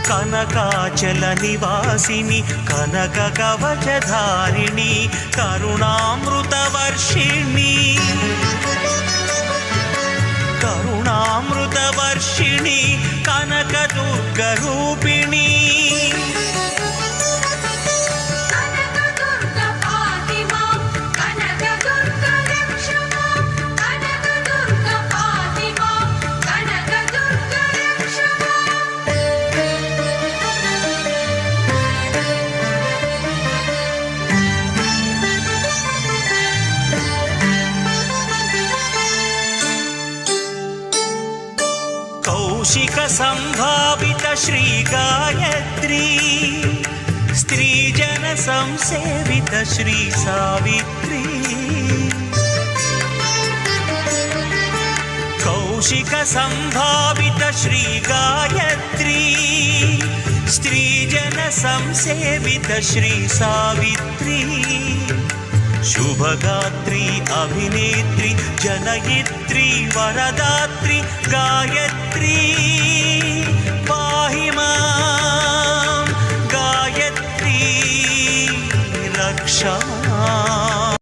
కనకాచల నివాసిని కనక కవచధారిణి కరుణామృత వర్షిణి కరుణామృత వర్షిణి కనక దుర్గ రూపిణి కౌశిక సంభావిత శ్రీ గాయత్రి స్త్రీజన సంసేవిత శ్రీ సావిత్రి కౌశిక సంభావిత శ్రీ గాయత్రి స్త్రీజన సంసేవిత శ్రీ సావిత్రి శుభగాత్రి అభినేత్రి జనయిత్రి వరదాత్రి గాయత్రి పాహి